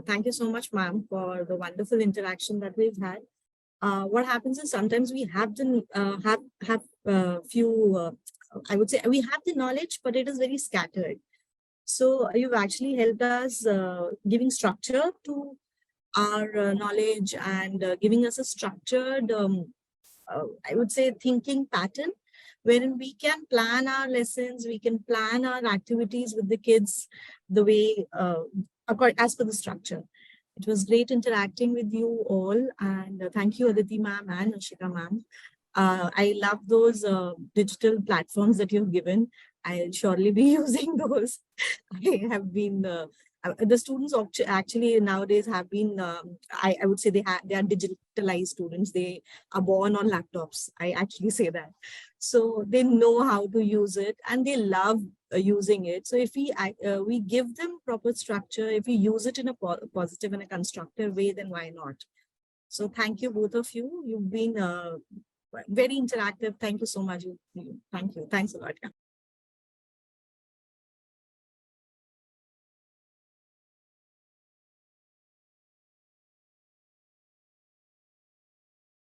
Thank you so much, ma'am, for the wonderful interaction that we've had. What happens is sometimes we have the few. I would say we have the knowledge, but it is very scattered. So you've actually helped us giving structure to our knowledge and giving us a structured, I would say, thinking pattern wherein we can plan our lessons, we can plan our activities with the kids the way as per the structure. It was great interacting with you all, and thank you, Aditi ma'am and Ashika ma'am. I love those digital platforms that you've given. I'll surely be using those. I have been the students actually nowadays have been. I would say they are digitalized students. They are born on laptops. I actually say that, so they know how to use it and they love using it. So if we give them proper structure, if we use it in a positive and a constructive way, then why not? So thank you, both of you. You've been very interactive. Thank you so much. Thank you. Thanks a lot.